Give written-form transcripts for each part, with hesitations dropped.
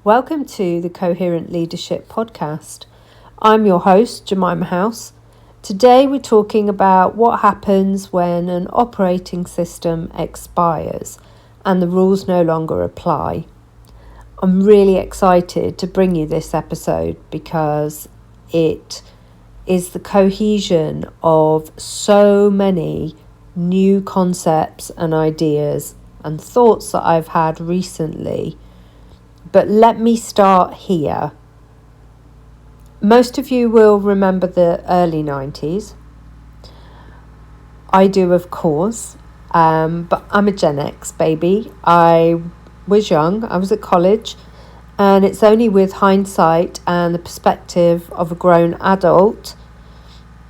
Welcome to the Coherent Leadership Podcast. I'm your host, Jemima House. Today we're talking about what happens when an operating system expires and the rules no longer apply. I'm really excited to bring you this episode because it is the cohesion of so many new concepts and ideas and thoughts that I've had recently. But let me start here. Most of you will remember the early 90s. I do, of course, but I'm a Gen X baby. I was young, I was at college, and it's only with hindsight and the perspective of a grown adult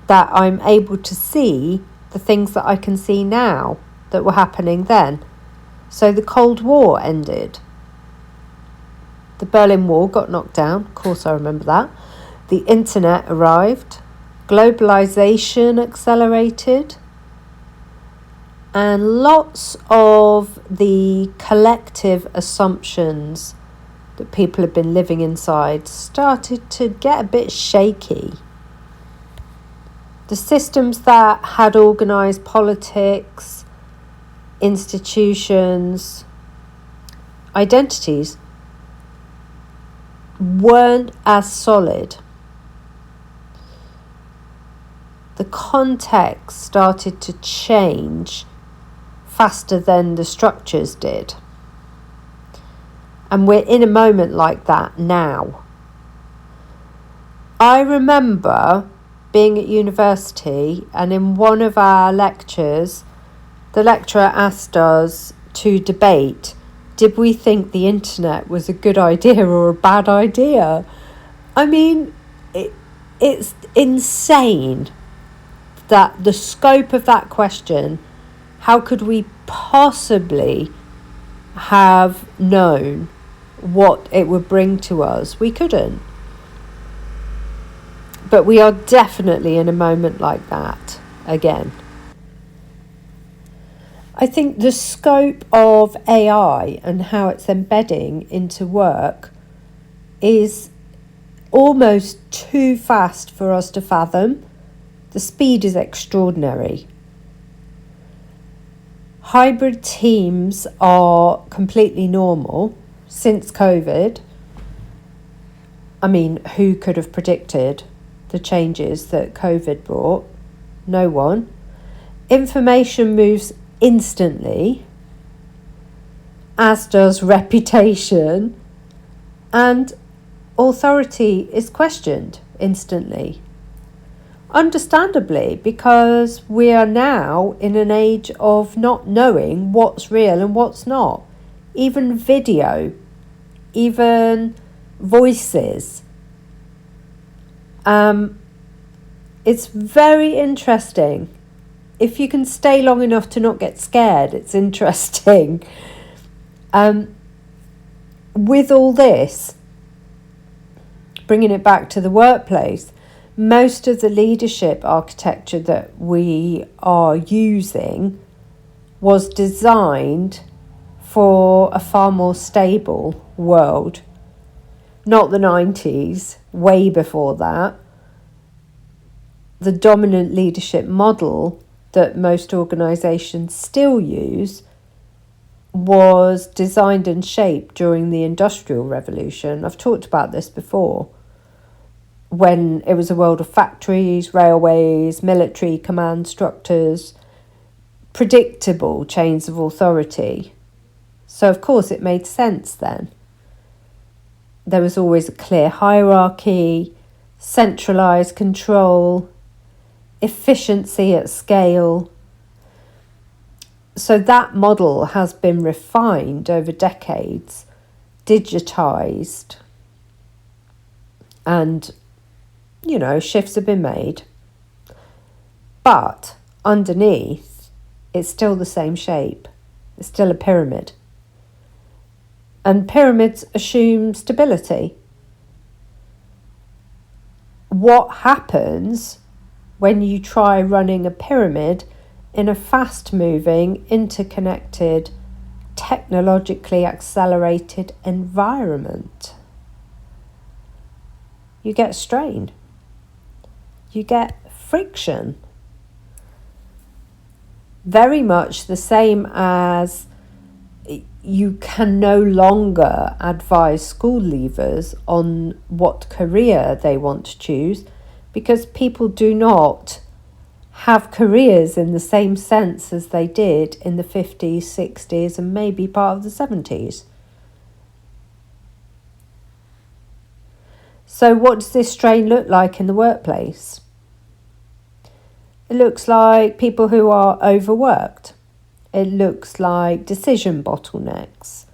that I'm able to see the things that I can see now that were happening then. So the Cold War ended. The Berlin Wall got knocked down, of course I remember that. The internet arrived, globalization accelerated, and lots of the collective assumptions that people have been living inside started to get a bit shaky. The systems that had organised politics, institutions, identities weren't as solid. The context started to change faster than the structures did. And we're in a moment like that now. I remember being at university, and in one of our lectures, the lecturer asked us to debate, did we think the internet was a good idea or a bad idea? I mean, it's insane that the scope of that question, how could we possibly have known what it would bring to us? We couldn't. But we are definitely in a moment like that again. I think the scope of AI and how it's embedding into work is almost too fast for us to fathom. The speed is extraordinary. Hybrid teams are completely normal since COVID. I mean, who could have predicted the changes that COVID brought? No one. Information moves instantly, as does reputation, and authority is questioned instantly. Understandably, because we are now in an age of not knowing what's real and what's not. Even video, even voices. It's very interesting. If you can stay long enough to not get scared, it's interesting. With all this, bringing it back to the workplace, most of the leadership architecture that we are using was designed for a far more stable world. Not the 90s, way before that. The dominant leadership model that most organisations still use was designed and shaped during the Industrial Revolution. I've talked about this before, when it was a world of factories, railways, military command structures, predictable chains of authority. So of course it made sense then. There was always a clear hierarchy, centralised control, efficiency at scale. So that model has been refined over decades, digitised, and, shifts have been made. But underneath, it's still the same shape. It's still a pyramid. And pyramids assume stability. What happens when you try running a pyramid in a fast-moving, interconnected, technologically accelerated environment? you get strain. You get friction. Very much the same as you can no longer advise school leavers on what career they want to choose, because people do not have careers in the same sense as they did in the 50s, 60s, and maybe part of the 70s. So what does this strain look like in the workplace? It looks like people who are overworked. It looks like decision bottlenecks.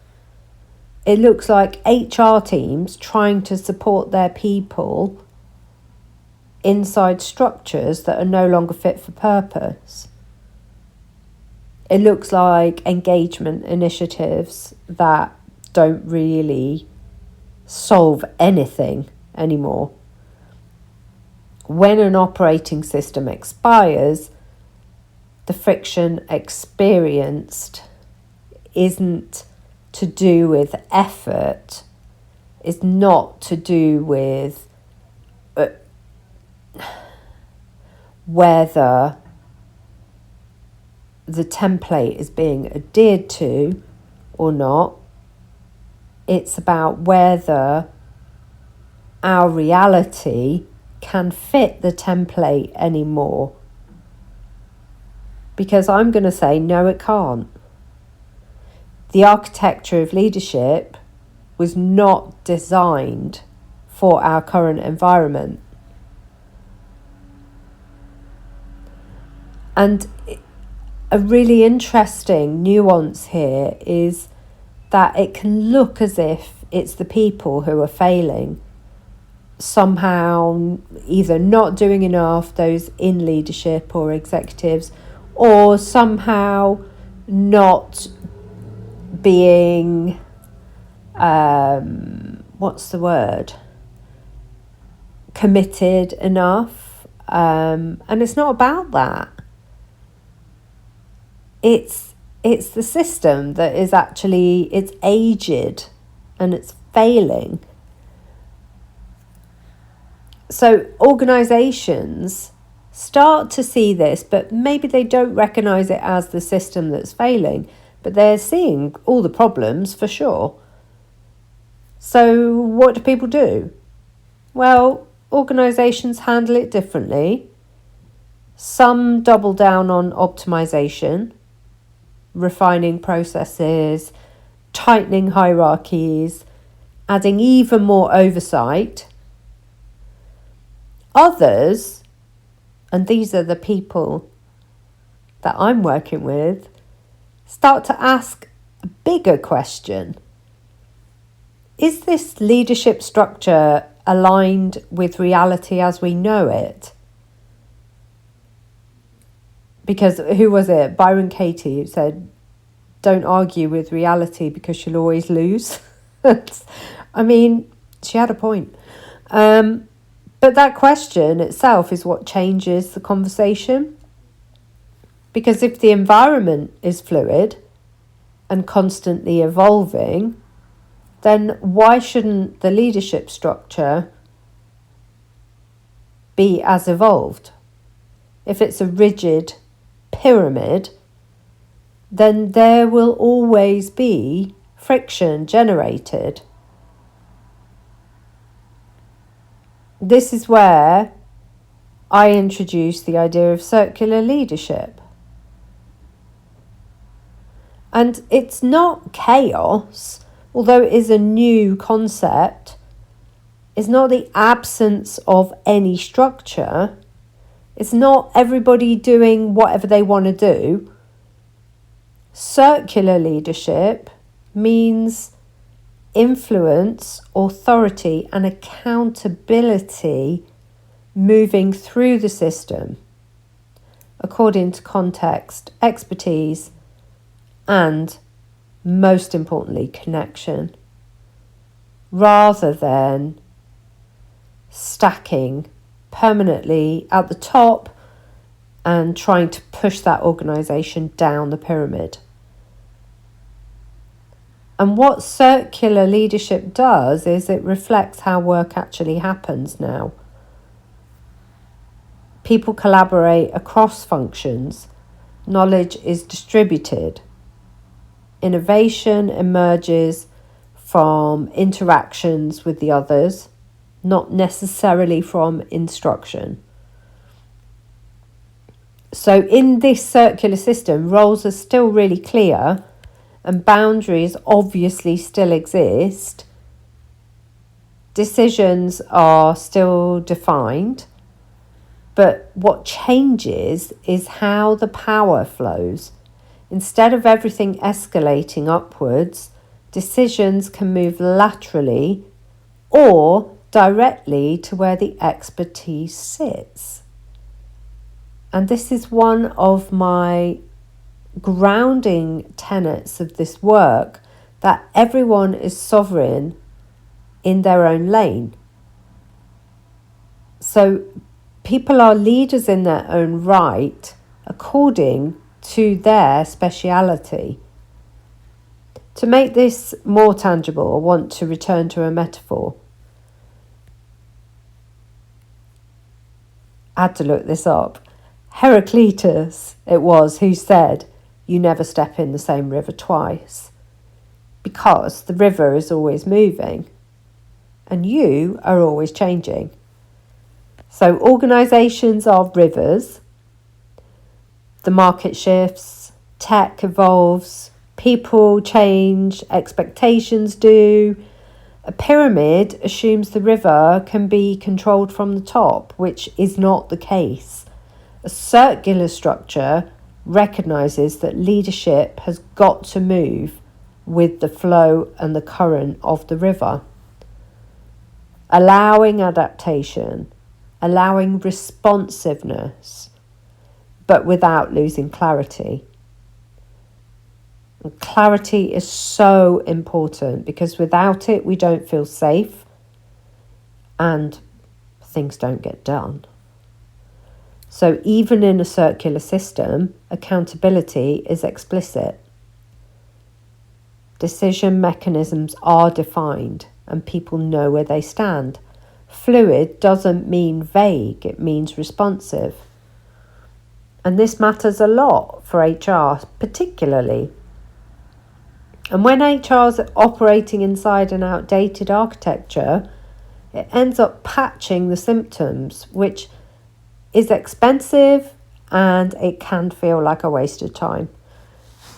It looks like HR teams trying to support their people inside structures that are no longer fit for purpose. It looks like engagement initiatives that don't really solve anything anymore. When an operating system expires, the friction experienced isn't to do with effort, is not to do with whether the template is being adhered to or not. It's about whether our reality can fit the template anymore. Because I'm going to say, no, it can't. The architecture of leadership was not designed for our current environment. And a really interesting nuance here is that it can look as if it's the people who are failing, somehow either not doing enough, those in leadership or executives, or somehow not being, committed enough. And it's not about that. It's the system that is actually, it's aged and it's failing. So organisations start to see this, but maybe they don't recognise it as the system that's failing, but they're seeing all the problems for sure. So what do people do? Well, organisations handle it differently. Some double down on optimisation, refining processes, tightening hierarchies, adding even more oversight. Others, and these are the people that I'm working with, start to ask a bigger question. Is this leadership structure aligned with reality as we know it? Because who was it? Byron Katie, who said, don't argue with reality because you'll always lose. I mean, she had a point. But that question itself is what changes the conversation. Because if the environment is fluid and constantly evolving, then why shouldn't the leadership structure be as evolved? If it's a rigid pyramid, then there will always be friction generated. This is where I introduce the idea of circular leadership. And it's not chaos, although it is a new concept. It's not the absence of any structure. It's not everybody doing whatever they want to do. Circular leadership means influence, authority, and accountability moving through the system according to context, expertise, and most importantly, connection, rather than stacking permanently at the top and trying to push that organisation down the pyramid. And what circular leadership does is it reflects how work actually happens now. People collaborate across functions. Knowledge is distributed. Innovation emerges from interactions with the others, not necessarily from instruction. So in this circular system, roles are still really clear and boundaries obviously still exist. Decisions are still defined, but what changes is how the power flows. Instead of everything escalating upwards, decisions can move laterally or directly to where the expertise sits. And this is one of my grounding tenets of this work, that everyone is sovereign in their own lane. So people are leaders in their own right according to their speciality. To make this more tangible, I want to return to a metaphor. I had to look this up. Heraclitus, it was, who said, "You never step in the same river twice," because the river is always moving and you are always changing. So organisations are rivers. The market shifts, tech evolves, people change, expectations do. A pyramid assumes the river can be controlled from the top, which is not the case. A circular structure recognises that leadership has got to move with the flow and the current of the river, allowing adaptation, allowing responsiveness, but without losing clarity. And clarity is so important, because without it we don't feel safe and things don't get done. So even in a circular system, accountability is explicit. Decision mechanisms are defined and people know where they stand. Fluid doesn't mean vague, it means responsive. And this matters a lot for HR particularly. And when HR is operating inside an outdated architecture, it ends up patching the symptoms, which is expensive and it can feel like a waste of time,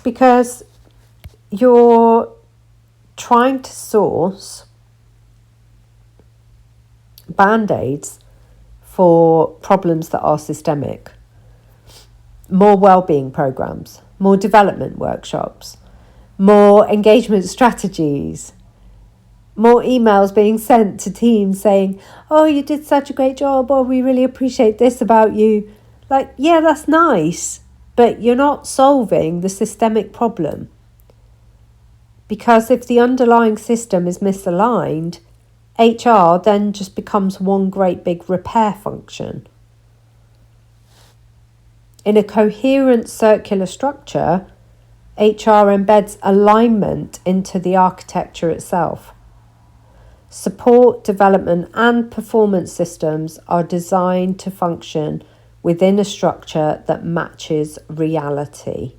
because you're trying to source band-aids for problems that are systemic. More well-being programs, more development workshops, more engagement strategies, more emails being sent to teams saying, "Oh, you did such a great job," or "We really appreciate this about you." Like, yeah, that's nice, but you're not solving the systemic problem. Because if the underlying system is misaligned, HR then just becomes one great big repair function. In a coherent circular structure, HR embeds alignment into the architecture itself. Support, development and performance systems are designed to function within a structure that matches reality.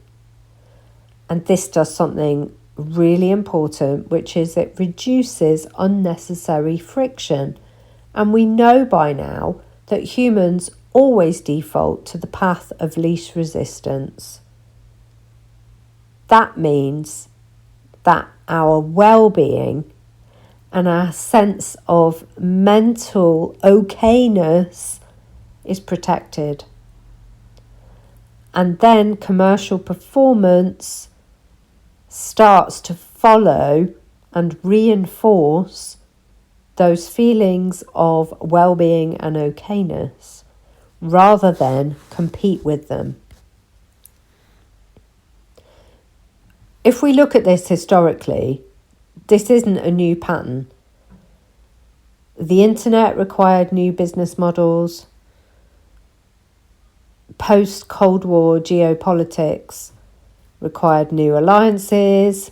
And this does something really important, which is it reduces unnecessary friction. And we know by now that humans always default to the path of least resistance. That means that our well-being and our sense of mental okayness is protected. And then commercial performance starts to follow and reinforce those feelings of well-being and okayness, rather than compete with them. If we look at this historically, this isn't a new pattern. The internet required new business models. Post-Cold War geopolitics required new alliances.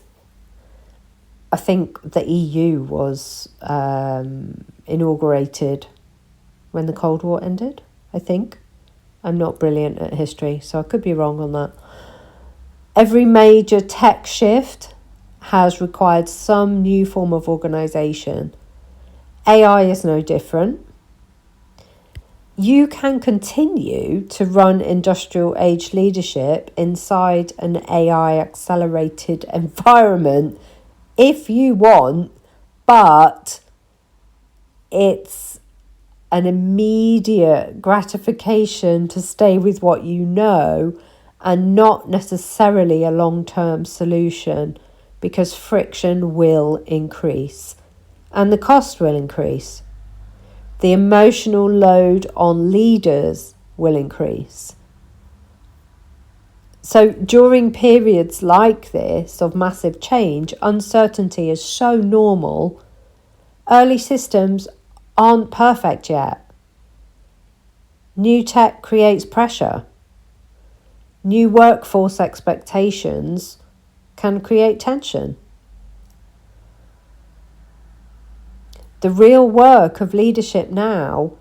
I think the EU was inaugurated when the Cold War ended, I think. I'm not brilliant at history, so I could be wrong on that. Every major tech shift has required some new form of organisation. AI is no different. You can continue to run industrial age leadership inside an AI accelerated environment if you want, but it's an immediate gratification to stay with what you know and not necessarily a long-term solution, because friction will increase and the cost will increase. The emotional load on leaders will increase. So during periods like this of massive change, uncertainty is so normal. Early systems aren't perfect yet. New tech creates pressure. New workforce expectations can create tension. The real work of leadership now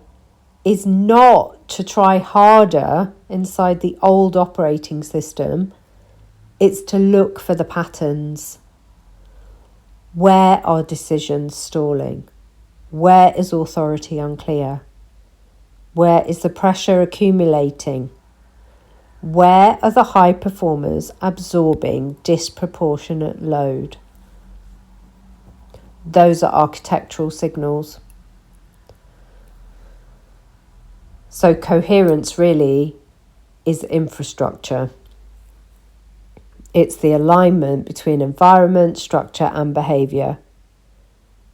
is not to try harder inside the old operating system. It's to look for the patterns. Where are decisions stalling? Where is authority unclear? Where is the pressure accumulating? Where are the high performers absorbing disproportionate load? Those are architectural signals. So coherence really is infrastructure. It's the alignment between environment, structure and behaviour.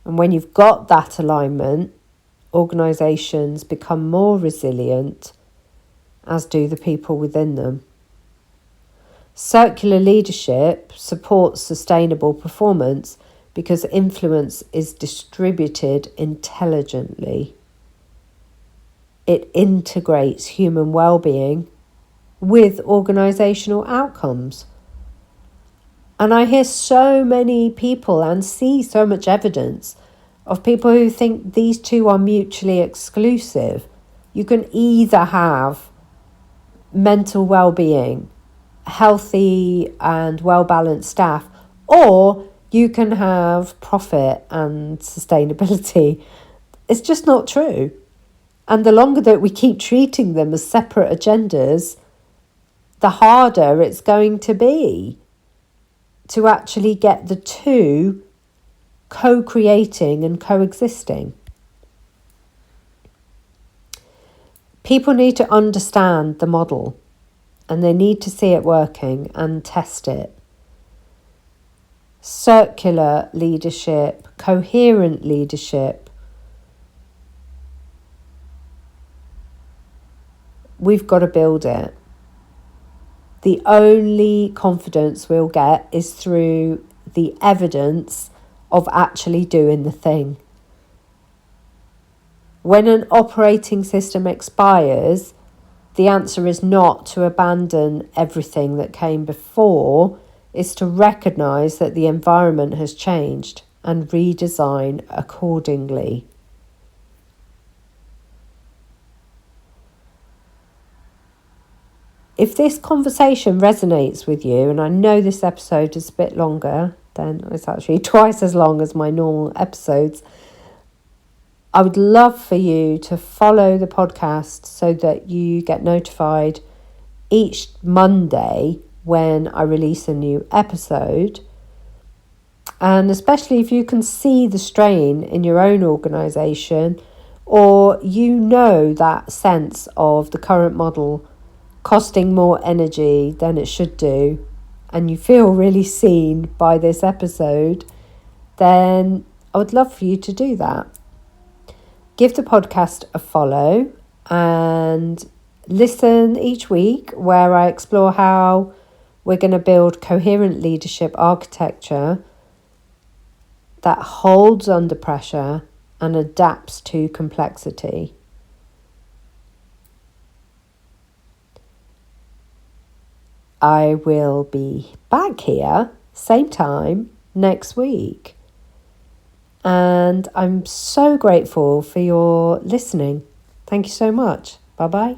And when you've got that alignment, organisations become more resilient, as do the people within them. Circular leadership supports sustainable performance because influence is distributed intelligently. It integrates human well-being with organisational outcomes. And I hear so many people and see so much evidence of people who think these two are mutually exclusive. You can either have mental well-being, healthy and well-balanced staff, or you can have profit and sustainability. It's just not true. And the longer that we keep treating them as separate agendas, the harder it's going to be to actually get the two co-creating and coexisting. People need to understand the model and they need to see it working and test it. Circular leadership, coherent leadership. We've got to build it. The only confidence we'll get is through the evidence of actually doing the thing. When an operating system expires, the answer is not to abandon everything that came before, it's to recognise that the environment has changed and redesign accordingly. If this conversation resonates with you, and I know this episode is a bit longer, then it's actually twice as long as my normal episodes, I would love for you to follow the podcast so that you get notified each Monday when I release a new episode. And especially if you can see the strain in your own organisation, or you know that sense of the current model costing more energy than it should do, and you feel really seen by this episode, then I would love for you to do that. Give the podcast a follow and listen each week where I explore how we're going to build coherent leadership architecture that holds under pressure and adapts to complexity. I will be back here, same time, next week. And I'm so grateful for your listening. Thank you so much. Bye bye.